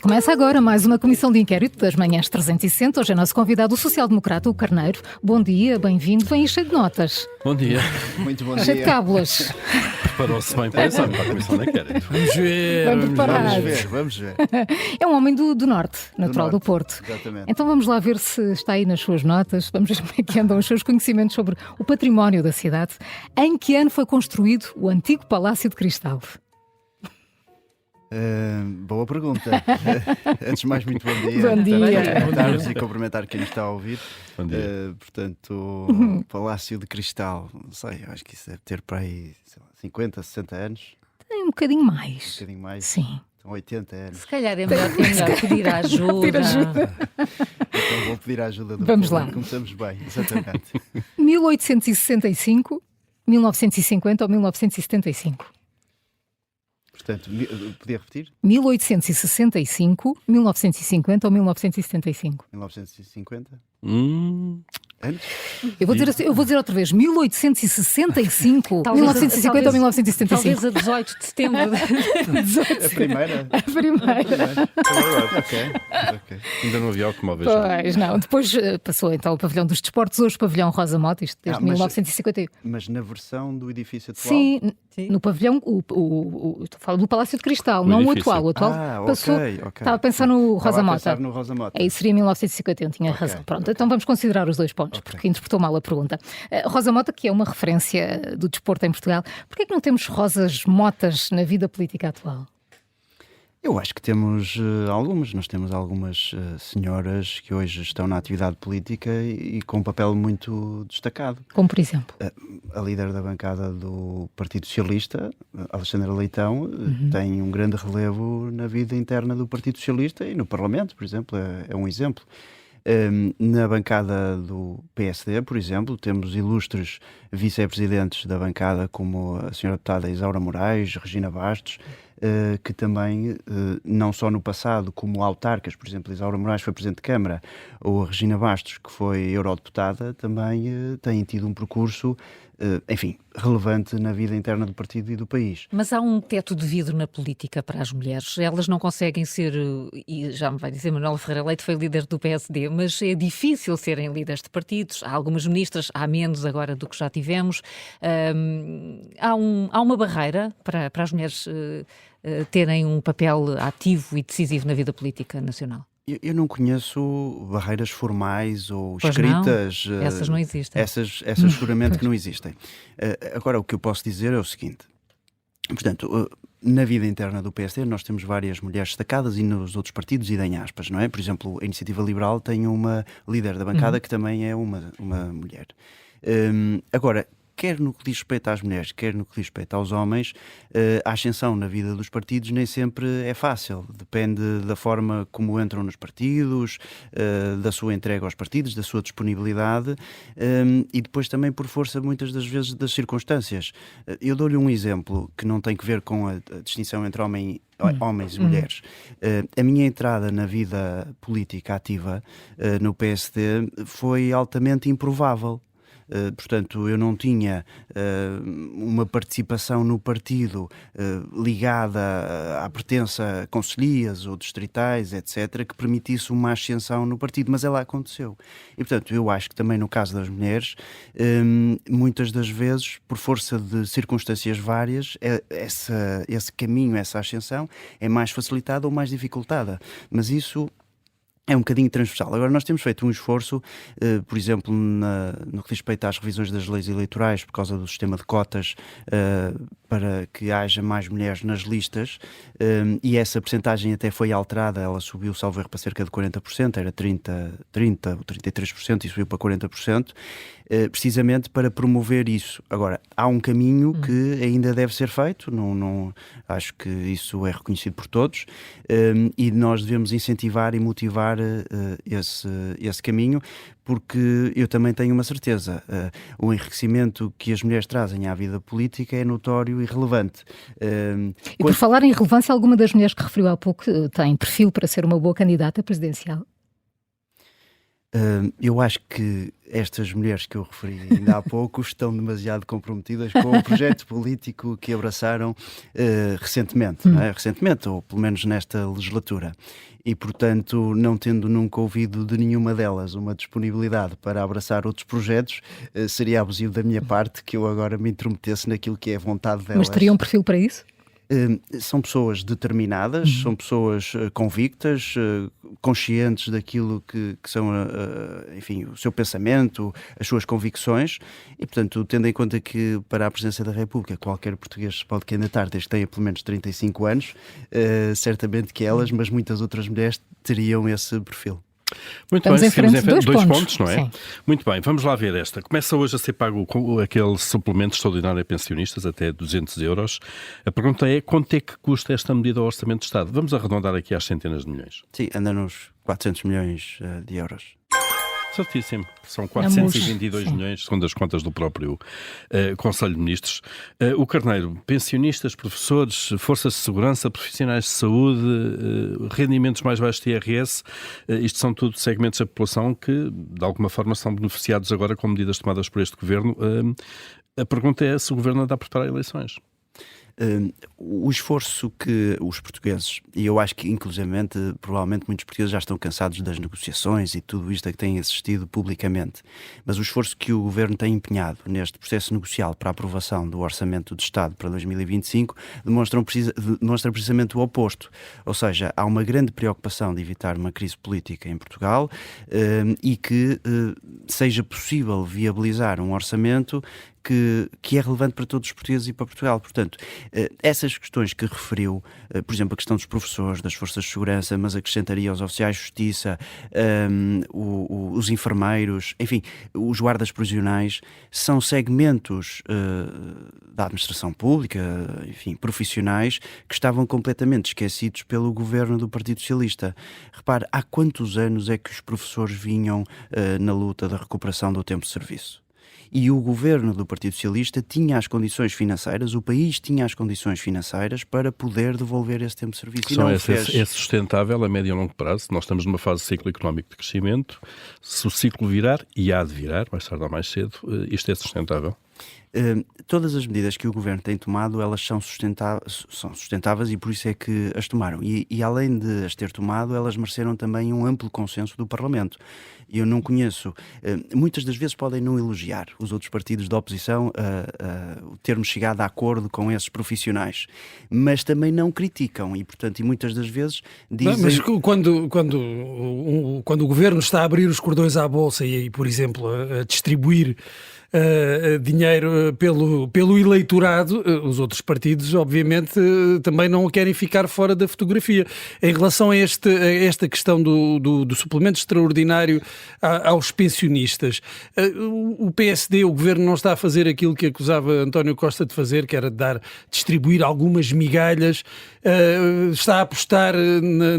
Começa agora mais uma comissão de inquérito das Manhãs 360. Hoje é nosso convidado o social-democrata, o Carneiro. Bom dia, bem-vindo. Vem cheio de notas. Bom dia. Muito bom Cheio dia. de cábulas. Preparou-se bem para isso, para a comissão de inquérito. Vamos ver. Bem preparado. Vamos ver. É um homem do Norte, natural do Norte, Porto. exatamente. Então vamos lá ver se está aí nas suas notas. Vamos ver como é que andam os seus conhecimentos sobre o património da cidade. Em que ano foi construído o antigo Palácio de Cristal? Boa pergunta. Antes de mais, muito bom dia. Bom dia. Cumprimentar-vos e cumprimentar quem nos está a ouvir. Bom dia. Portanto, Palácio de Cristal, não sei, eu acho que isso deve ter para aí, sei lá, 50, 60 anos, Tem um bocadinho um mais. bocadinho mais. Sim. São 80 anos. Se calhar é melhor pedir ajuda. Pedir ajuda. Então vou pedir a ajuda do Vamos povo. lá. Começamos bem, exatamente. 1865, 1950 ou 1975? Portanto, podia repetir? 1865, 1950 ou 1975? 1950? Antes? Eu vou dizer outra vez, 1865, Talvez 1950 ou 1975? Talvez a 18 de setembro. A primeira? A primeira. Ok. Ainda não havia automóveis. Pois não, depois passou então o pavilhão dos desportos, hoje o pavilhão Rosa Mota, isto desde mas- 1951. Mas na versão do edifício atual? Sim, Sim. no pavilhão, estou a falar do Palácio de Cristal, O não o edifício. atual. O atual passou, ok. estava a pensar no Estava Rosa a Mota. pensar no Rosa Mota. É isso, seria 1951, tinha Ok, razão. Pronto, ok. então vamos considerar os dois pontos, Ok. porque interpretou mal a pergunta. Rosa Mota, que é uma referência do desporto em Portugal, porquê é que não temos Rosas Motas na vida política atual? Eu acho que temos algumas. Nós temos algumas senhoras que hoje estão na atividade política e com um papel muito destacado. Como por exemplo? A líder da bancada do Partido Socialista, Alexandra Leitão, tem um grande relevo na vida interna do Partido Socialista e no Parlamento, por exemplo, é um exemplo. Na bancada do PSD, por exemplo, temos ilustres vice-presidentes da bancada como a senhora deputada Isaura Moraes, Regina Bastos, que também, não só no passado, como autarcas, por exemplo, Isaura Moraes foi Presidente de Câmara, ou a Regina Bastos, que foi Eurodeputada, também têm tido um percurso, enfim, relevante na vida interna do partido e do país. Mas há um teto de vidro na política para as mulheres. Elas não conseguem ser, e já me vai dizer, Manuela Ferreira Leite foi líder do PSD, mas é difícil serem líderes de partidos. Há algumas ministras, há menos agora do que já tivemos. Há uma barreira para as mulheres terem um papel ativo e decisivo na vida política nacional. Eu não conheço barreiras formais ou Pois escritas. não, essas não existem. Essas seguramente que não existem. Agora, o que eu posso dizer é o seguinte. Portanto, na vida interna do PSD nós temos várias mulheres destacadas e nos outros partidos idem aspas, não é? Por exemplo, a Iniciativa Liberal tem uma líder da bancada que também é uma mulher. Agora, quer no que diz respeito às mulheres, quer no que diz respeito aos homens, a ascensão na vida dos partidos nem sempre é fácil. Depende da forma como entram nos partidos, da sua entrega aos partidos, da sua disponibilidade e depois também por força, muitas das vezes, das circunstâncias. Eu dou-lhe um exemplo que não tem que ver com a distinção entre homens e mulheres. A minha entrada na vida política ativa no PSD foi altamente improvável. Portanto, eu não tinha uma participação no partido ligada à pertença a concelhias ou distritais, etc., que permitisse uma ascensão no partido, mas ela aconteceu. E, portanto, eu acho que também no caso das mulheres, muitas das vezes, por força de circunstâncias várias, esse caminho, essa ascensão, é mais facilitada ou mais dificultada. Mas isso é um bocadinho transversal. Agora, nós temos feito um esforço, por exemplo, no que diz respeito às revisões das leis eleitorais, por causa do sistema de cotas, para que haja mais mulheres nas listas, e essa percentagem até foi alterada, ela subiu, salvo erro, para cerca de 40%, era 30% ou 33%, e subiu para 40%, precisamente para promover isso. Agora, há um caminho que ainda deve ser feito, não, acho que isso é reconhecido por todos, e nós devemos incentivar e motivar esse caminho, porque eu também tenho uma certeza, o enriquecimento que as mulheres trazem à vida política é notório e relevante. E por falar em relevância, alguma das mulheres que referiu há pouco tem perfil para ser uma boa candidata presidencial? Eu acho que estas mulheres que eu referi ainda há pouco estão demasiado comprometidas com o projeto político que abraçaram recentemente, não é? Recentemente, ou pelo menos nesta legislatura. E, portanto, não tendo nunca ouvido de nenhuma delas uma disponibilidade para abraçar outros projetos, seria abusivo da minha parte que eu agora me intrometesse naquilo que é a vontade delas. Mas teria um perfil para isso? São pessoas determinadas, são pessoas convictas, conscientes daquilo que são, enfim, o seu pensamento, as suas convicções e, portanto, tendo em conta que para a Presidência da República qualquer português se pode candidatar desde que tenha pelo menos 35 anos, certamente que elas, mas muitas outras mulheres teriam esse perfil. Muito Estamos bem, em seguimos frente de dois pontos, pontos, não é? sim. Muito bem, vamos lá ver esta. Começa hoje a ser pago aquele suplemento extraordinário a pensionistas, até 200 euros. A pergunta é, quanto é que custa esta medida ao Orçamento de Estado? Vamos arredondar aqui às centenas de milhões. Sim, anda nos 400 milhões de euros. Certíssimo. São música, 422 sim. milhões, segundo as contas do próprio Conselho de Ministros. O Carneiro, pensionistas, professores, forças de segurança, profissionais de saúde, rendimentos mais baixos de IRS, isto são tudo segmentos da população que, de alguma forma, são beneficiados agora com medidas tomadas por este Governo. A pergunta é se o Governo anda a preparar eleições. O esforço que os portugueses, e eu acho que inclusivamente, provavelmente muitos portugueses já estão cansados das negociações e tudo isto a que tem assistido publicamente, mas o esforço que o Governo tem empenhado neste processo negocial para a aprovação do Orçamento de Estado para 2025 demonstra precisamente o oposto, ou seja, há uma grande preocupação de evitar uma crise política em Portugal e que seja possível viabilizar um orçamento que é relevante para todos os portugueses e para Portugal. Portanto, essas questões que referiu, por exemplo, a questão dos professores, das forças de segurança, mas acrescentaria os oficiais de justiça, os enfermeiros, enfim, os guardas prisionais, são segmentos da administração pública, enfim, profissionais, que estavam completamente esquecidos pelo governo do Partido Socialista. Repare, há quantos anos é que os professores vinham na luta da recuperação do tempo de serviço? E o governo do Partido Socialista tinha as condições financeiras, o país tinha as condições financeiras para poder devolver esse tempo de serviço. É sustentável a médio e longo prazo. Nós estamos numa fase de ciclo económico de crescimento. Se o ciclo virar, e há de virar, mais tarde ou mais cedo, isto é sustentável? Todas as medidas que o Governo tem tomado, elas são sustentáveis e por isso é que as tomaram. E além de as ter tomado, elas mereceram também um amplo consenso do Parlamento. Eu não conheço, muitas das vezes podem não elogiar os outros partidos da oposição termos chegado a acordo com esses profissionais, mas também não criticam e, portanto, e muitas das vezes dizem... Mas quando o Governo está a abrir os cordões à Bolsa e por exemplo, a distribuir dinheiro pelo eleitorado, os outros partidos obviamente também não querem ficar fora da fotografia. Em relação a esta questão do suplemento extraordinário aos pensionistas, o PSD, o Governo, não está a fazer aquilo que acusava António Costa de fazer, que era distribuir algumas migalhas, está a apostar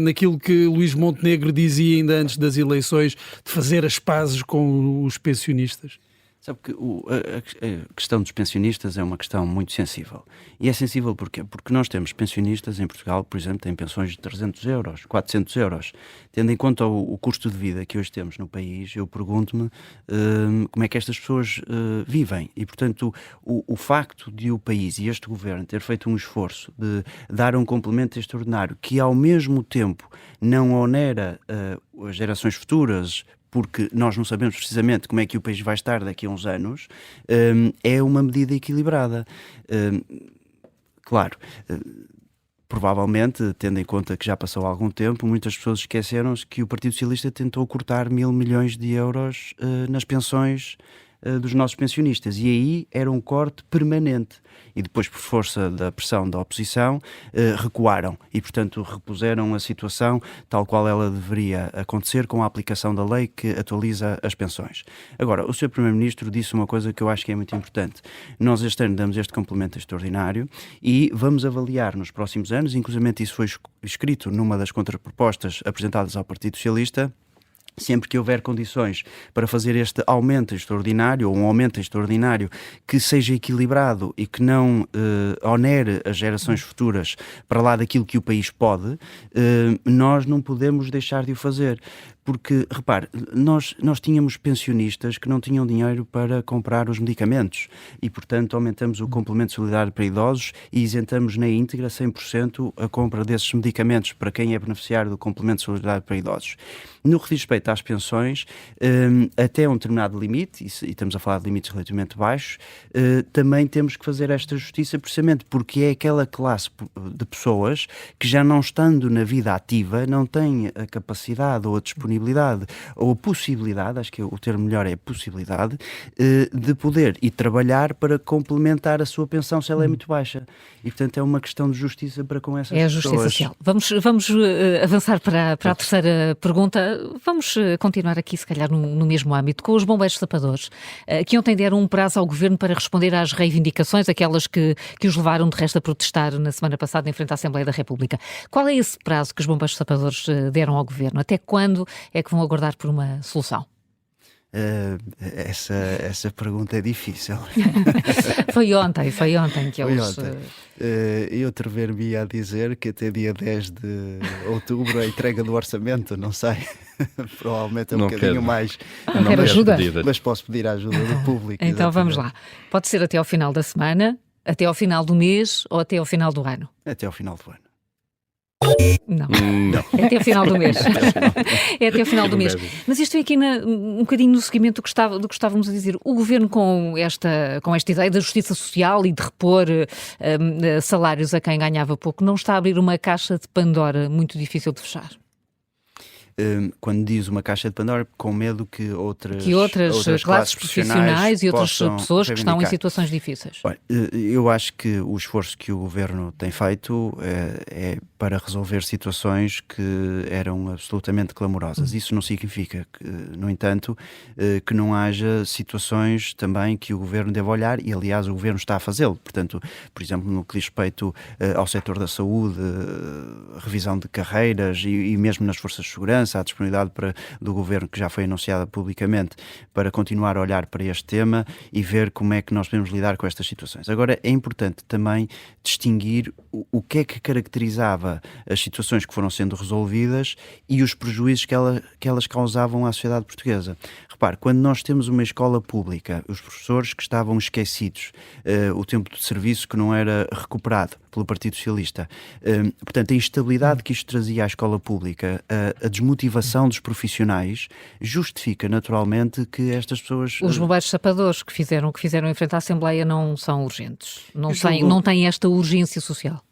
naquilo que Luís Montenegro dizia ainda antes das eleições, de fazer as pazes com os pensionistas. Sabe que a questão dos pensionistas é uma questão muito sensível. E é sensível porquê? Porque nós temos pensionistas em Portugal, por exemplo, têm pensões de 300 euros, 400 euros. Tendo em conta o custo de vida que hoje temos no país, eu pergunto-me como é que estas pessoas vivem. E, portanto, o facto de o país e este governo ter feito um esforço de dar um complemento extraordinário que, ao mesmo tempo, não onera as gerações futuras, porque nós não sabemos precisamente como é que o país vai estar daqui a uns anos, é uma medida equilibrada. Claro, provavelmente, tendo em conta que já passou algum tempo, muitas pessoas esqueceram-se que o Partido Socialista tentou cortar 1.000 milhões de euros nas pensões dos nossos pensionistas, e aí era um corte permanente. E depois, por força da pressão da oposição, recuaram e, portanto, repuseram a situação tal qual ela deveria acontecer com a aplicação da lei que atualiza as pensões. Agora, o Sr. Primeiro-Ministro disse uma coisa que eu acho que é muito importante. Nós este ano damos este complemento extraordinário e vamos avaliar nos próximos anos, inclusive isso foi escrito numa das contrapropostas apresentadas ao Partido Socialista, sempre que houver condições para fazer este aumento extraordinário, ou um aumento extraordinário que seja equilibrado e que não onere as gerações futuras para lá daquilo que o país pode, nós não podemos deixar de o fazer. Porque, repare, nós tínhamos pensionistas que não tinham dinheiro para comprar os medicamentos e, portanto, aumentamos o complemento solidário para idosos e isentamos na íntegra 100% a compra desses medicamentos para quem é beneficiário do complemento solidário para idosos. No que diz respeito às pensões, até um determinado limite, e estamos a falar de limites relativamente baixos, também temos que fazer esta justiça precisamente porque é aquela classe de pessoas que já não estando na vida ativa, não têm a capacidade ou a disponibilidade ou a possibilidade, acho que o termo melhor é possibilidade, de poder ir trabalhar para complementar a sua pensão se ela é muito baixa. E, portanto, é uma questão de justiça para com essas pessoas. É a justiça social. Vamos avançar para a terceira pergunta. Vamos continuar aqui, se calhar, no mesmo âmbito, com os bombeiros sapadores, que ontem deram um prazo ao Governo para responder às reivindicações, aquelas que os levaram, de resto, a protestar na semana passada em frente à Assembleia da República. Qual é esse prazo que os bombeiros sapadores deram ao Governo? Até quando é que vão aguardar por uma solução? Essa pergunta é difícil. Foi ontem que eles... Eu atrever-me a dizer que até dia 10 de outubro a entrega do orçamento, não sei, provavelmente é um bocadinho mais. Não quero ajuda. Mas posso pedir a ajuda do público. Então vamos lá. Pode ser até ao final da semana, até ao final do mês ou até ao final do ano? Até ao final do ano. Não. É até ao final do mês. É até ao final do mês. Mas isto vem aqui um bocadinho no seguimento do que estávamos a dizer. O Governo, com esta ideia da justiça social e de repor salários a quem ganhava pouco, não está a abrir uma caixa de Pandora muito difícil de fechar? Quando diz uma caixa de Pandora, com medo que outras classes profissionais e outras pessoas que estão em situações difíceis. Bem, eu acho que o esforço que o Governo tem feito é para resolver situações que eram absolutamente clamorosas. Isso não significa, no entanto, que não haja situações também que o Governo deve olhar e, aliás, o Governo está a fazê-lo. Portanto, por exemplo, no que diz respeito ao setor da saúde, revisão de carreiras e mesmo nas forças de segurança, a disponibilidade do Governo, que já foi anunciada publicamente, para continuar a olhar para este tema e ver como é que nós podemos lidar com estas situações. Agora, é importante também distinguir o que é que caracterizava as situações que foram sendo resolvidas e os prejuízos que elas causavam à sociedade portuguesa. Repare, quando nós temos uma escola pública, os professores que estavam esquecidos, o tempo de serviço que não era recuperado pelo Partido Socialista, portanto, a instabilidade que isto trazia à escola pública, a desmotivação dos profissionais, justifica naturalmente que estas pessoas... Os bombeiros sapadores que fizeram em frente à Assembleia não são urgentes, não têm esta urgência social.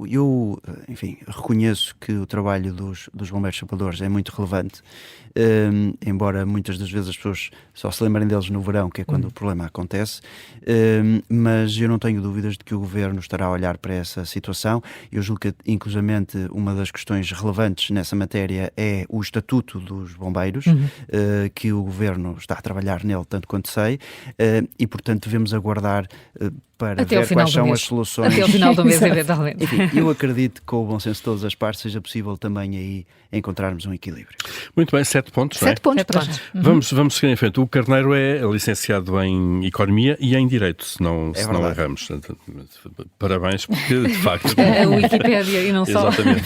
Eu, enfim, reconheço que o trabalho dos bombeiros sapadores é muito relevante, embora muitas das vezes as pessoas só se lembrem deles no verão, que é quando o problema acontece, mas eu não tenho dúvidas de que o Governo estará a olhar para essa situação. Eu julgo que, inclusivamente, uma das questões relevantes nessa matéria é o estatuto dos bombeiros, que o Governo está a trabalhar nele, tanto quanto sei, e, portanto, devemos aguardar para até ver quais são as soluções. Até ao final do mês, eventualmente. Enfim, eu acredito que com o bom senso de todas as partes seja possível também aí encontrarmos um equilíbrio. Muito bem, 7 pontos, não é? 7 pontos para já. Vamos seguir em frente. O Carneiro é licenciado em Economia e em Direito, se não erramos. Parabéns, porque de facto... A Wikipédia e não só. Exatamente.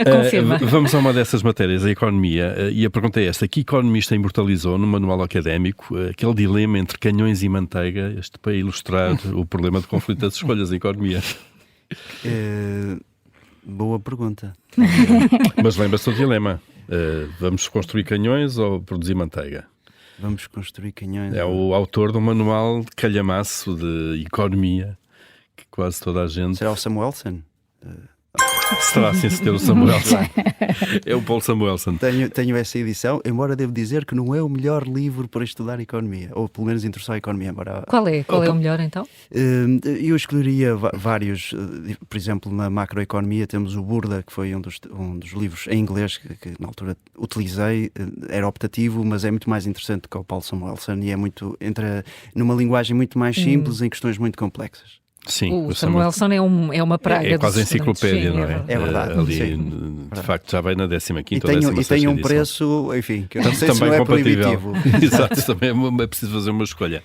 Confirma. Vamos a uma dessas matérias, a Economia, e a pergunta é esta. Que economista imortalizou no manual académico aquele dilema entre canhões e manteiga, para ilustrar o problema de conflito das escolhas em Economia? Boa pergunta. Mas lembra-se do dilema. Vamos construir canhões ou produzir manteiga? Vamos construir canhões. É o autor do manual de calhamaço de Economia, que quase toda a gente... Será o Samuelson? Será assim se ter o Samuelson. É o Paul Samuelson. Tenho essa edição, embora devo dizer que não é o melhor livro para estudar economia, ou pelo menos introdução à economia. Embora... Qual é o melhor, então? Eu escolheria vários. Por exemplo, na macroeconomia temos o Burda, que foi um dos livros em inglês que na altura utilizei. Era optativo, mas é muito mais interessante que o Paul Samuelson e entra numa linguagem muito mais simples em questões muito complexas. Sim, o Samuelson é uma praga. É quase enciclopédia, não é? É verdade. Ali, sim, de facto, já vem na 15ª e tem um preço, enfim, que eu não sei também se não é compatível. proibitivo. Exato, também é preciso fazer uma escolha.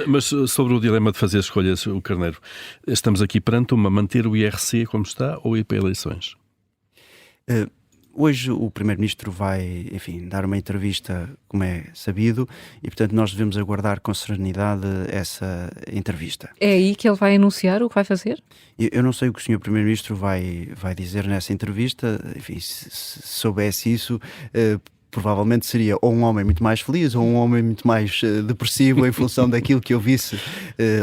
Mas sobre o dilema de fazer escolhas, o Carneiro, estamos aqui perante manter o IRC como está ou ir para eleições? Hoje o Primeiro-Ministro vai, enfim, dar uma entrevista, como é sabido, e portanto nós devemos aguardar com serenidade essa entrevista. É aí que ele vai anunciar o que vai fazer? Eu não sei o que o Sr. Primeiro-Ministro vai dizer nessa entrevista. Enfim, se soubesse isso, provavelmente seria ou um homem muito mais feliz ou um homem muito mais depressivo em função daquilo que eu visse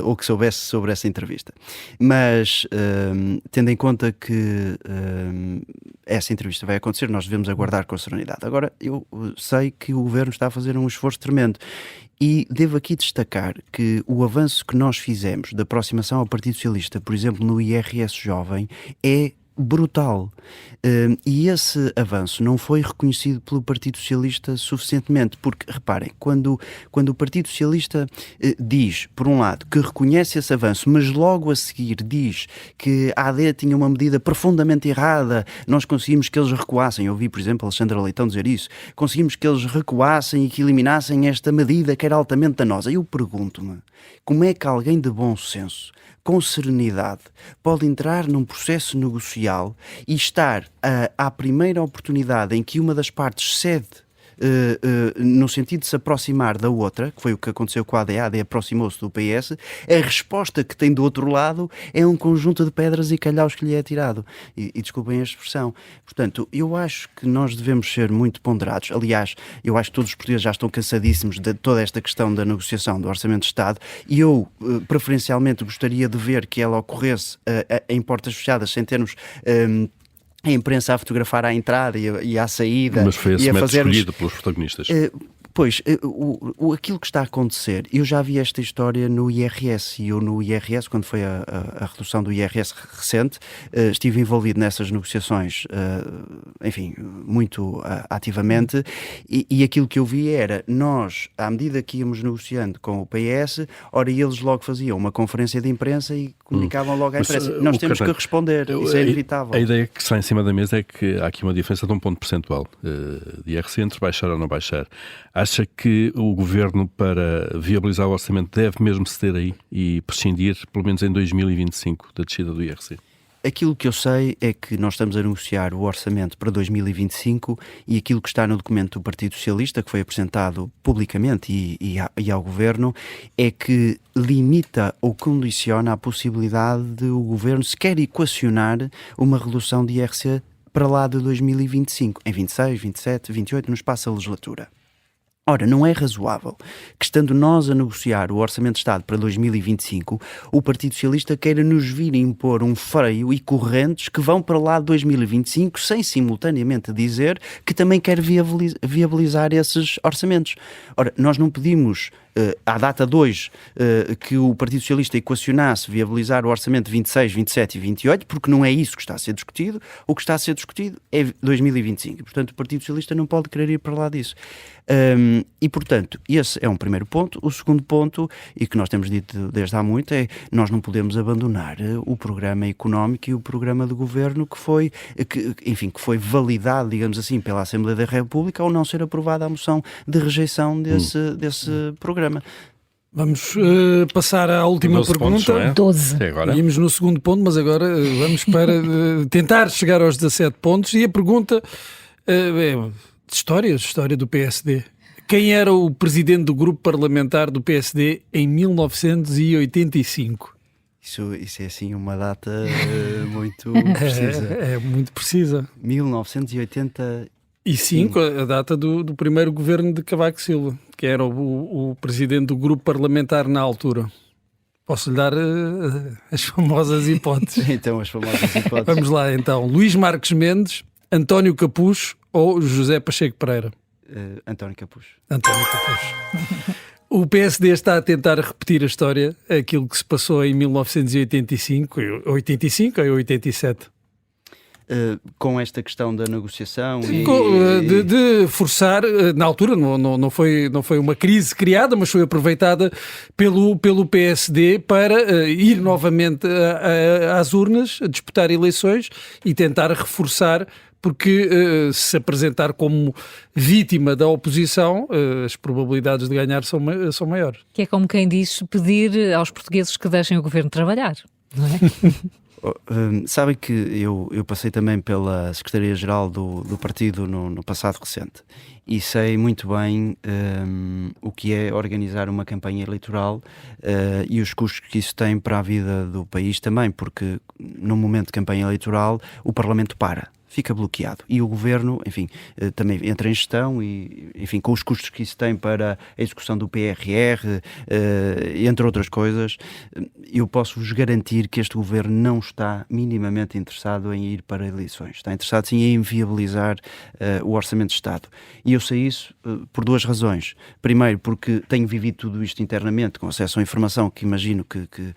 ou que soubesse sobre essa entrevista. Mas, tendo em conta que essa entrevista vai acontecer, nós devemos aguardar com serenidade. Agora, eu sei que o Governo está a fazer um esforço tremendo. E devo aqui destacar que o avanço que nós fizemos da aproximação ao Partido Socialista, por exemplo, no IRS jovem, é brutal. E esse avanço não foi reconhecido pelo Partido Socialista suficientemente, porque, reparem, quando o Partido Socialista diz, por um lado, que reconhece esse avanço, mas logo a seguir diz que a AD tinha uma medida profundamente errada, nós conseguimos que eles recuassem, eu ouvi, por exemplo, Alexandra Leitão dizer isso, conseguimos que eles recuassem e que eliminassem esta medida que era altamente danosa. Eu pergunto-me, como é que alguém de bom senso, com serenidade, pode entrar num processo negocial e estar à primeira oportunidade em que uma das partes cede no sentido de se aproximar da outra, que foi o que aconteceu com a AD aproximou-se do PS, a resposta que tem do outro lado é um conjunto de pedras e calhaus que lhe é tirado. E desculpem a expressão. Portanto, eu acho que nós devemos ser muito ponderados. Aliás, eu acho que todos os portugueses já estão cansadíssimos de toda esta questão da negociação do Orçamento de Estado e eu, preferencialmente, gostaria de ver que ela ocorresse em portas fechadas, sem termos a imprensa a fotografar à entrada e à saída. Mas foi esse e a método fazermos escolhido pelos protagonistas. Pois, aquilo que está a acontecer, eu já vi esta história no IRS, e eu no IRS, quando foi a redução do IRS recente, estive envolvido nessas negociações, enfim, muito ativamente, e aquilo que eu vi era, nós, à medida que íamos negociando com o PS, ora eles logo faziam uma conferência de imprensa e comunicavam logo à imprensa. Nós temos que responder, isso é inevitável. A ideia que está em cima da mesa é que há aqui uma diferença de 1 ponto percentual de IRC entre baixar ou não baixar. Acha que o Governo, para viabilizar o orçamento, deve mesmo ceder aí e prescindir, pelo menos em 2025, da descida do IRC? Aquilo que eu sei é que nós estamos a negociar o orçamento para 2025 e aquilo que está no documento do Partido Socialista, que foi apresentado publicamente e ao Governo, é que limita ou condiciona a possibilidade de o Governo sequer equacionar uma redução de IRC para lá de 2025, em 26, 27, 28, no espaço da legislatura. Ora, não é razoável que, estando nós a negociar o Orçamento de Estado para 2025, o Partido Socialista queira nos vir impor um freio e correntes que vão para lá de 2025 sem simultaneamente dizer que também quer viabilizar esses orçamentos. Ora, nós não pedimos à data 2 que o Partido Socialista equacionasse viabilizar o orçamento de 26, 27 e 28, porque não é isso que está a ser discutido. O que está a ser discutido é 2025. Portanto, o Partido Socialista não pode querer ir para lá disso. E, portanto, esse é um primeiro ponto. O segundo ponto, e que nós temos dito desde há muito, é nós não podemos abandonar o programa económico e o programa de governo que foi validado, digamos assim, pela Assembleia da República ao não ser aprovada a moção de rejeição desse programa. Vamos passar à última pergunta. Pontos, não é? 12. Até agora. Íamos no segundo ponto, mas agora vamos para tentar chegar aos 17 pontos. E a pergunta é de história do PSD. Quem era o presidente do grupo parlamentar do PSD em 1985? Isso é assim uma data muito precisa. É muito precisa. 1985. E 5, a data do primeiro governo de Cavaco Silva, que era o presidente do grupo parlamentar na altura. Posso-lhe dar as famosas hipóteses. Então, as famosas hipóteses. Vamos lá, então. Luís Marques Mendes, António Capucho ou José Pacheco Pereira? António Capucho. António Capucho. O PSD está a tentar repetir a história, aquilo que se passou em 1985, 85 ou 87? Com esta questão da negociação de forçar, na altura não foi uma crise criada, mas foi aproveitada pelo PSD para ir novamente às urnas, a disputar eleições e tentar reforçar, porque se apresentar como vítima da oposição, as probabilidades de ganhar são maiores. Que é como quem diz, pedir aos portugueses que deixem o governo trabalhar, não é? Sabem que eu passei também pela Secretaria-Geral do partido no passado recente e sei muito bem o que é organizar uma campanha eleitoral e os custos que isso tem para a vida do país também, porque no momento de campanha eleitoral o Parlamento fica bloqueado e o Governo, enfim, também entra em gestão e, enfim, com os custos que isso tem para a execução do PRR, entre outras coisas, eu posso-vos garantir que este Governo não está minimamente interessado em ir para eleições. Está interessado sim em inviabilizar o Orçamento de Estado. E eu sei isso por duas razões. Primeiro, porque tenho vivido tudo isto internamente, com acesso à informação que imagino que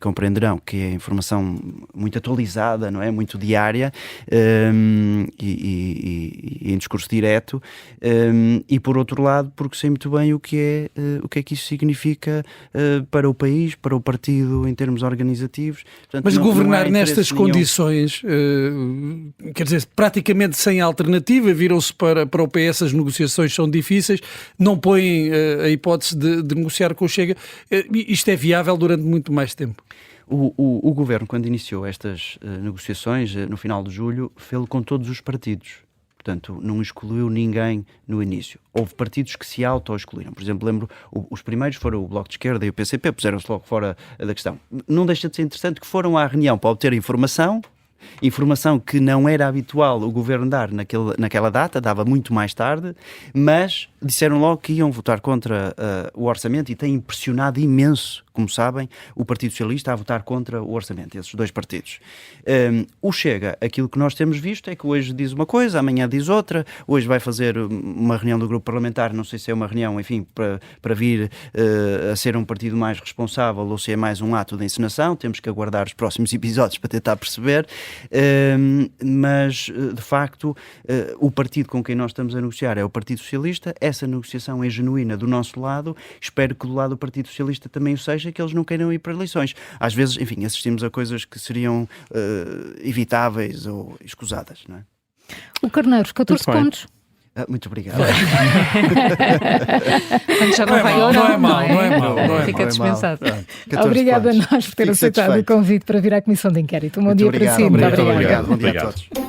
compreenderão, que é informação muito atualizada, não é? Muito diária, e em discurso direto, e por outro lado porque sei muito bem o que é que isso significa para o país, para o partido em termos organizativos. Portanto, mas governar nestas condições, quer dizer, praticamente sem alternativa, viram-se para o PS, as negociações são difíceis, não põem a hipótese de negociar com o Chega. Isto é viável durante muito mais tempo? O Governo, quando iniciou estas negociações, no final de julho, fez-lo com todos os partidos. Portanto, não excluiu ninguém no início. Houve partidos que se auto-excluíram. Por exemplo, lembro, os primeiros foram o Bloco de Esquerda e o PCP, puseram-se logo fora da questão. Não deixa de ser interessante que foram à reunião para obter informação que não era habitual o Governo dar naquela data, dava muito mais tarde, mas disseram logo que iam votar contra o orçamento e tem impressionado imenso, como sabem, o Partido Socialista a votar contra o orçamento, esses dois partidos. O Chega, aquilo que nós temos visto é que hoje diz uma coisa, amanhã diz outra, hoje vai fazer uma reunião do grupo parlamentar, não sei se é uma reunião, enfim, para vir a ser um partido mais responsável ou se é mais um ato de encenação, temos que aguardar os próximos episódios para tentar perceber, mas de facto o partido com quem nós estamos a negociar é o Partido Socialista, essa negociação é genuína do nosso lado, espero que do lado do Partido Socialista também o seja, que eles não queiram ir para eleições. Às vezes, enfim, assistimos a coisas que seriam evitáveis ou escusadas, não é? O Carneiro, 14 pontos. Muito obrigado. Quando já não vai não é mau. Fica dispensado. Obrigada a nós por ter aceitado o convite para vir à Comissão de Inquérito. Um bom dia para si. Muito obrigado. Bom dia a todos.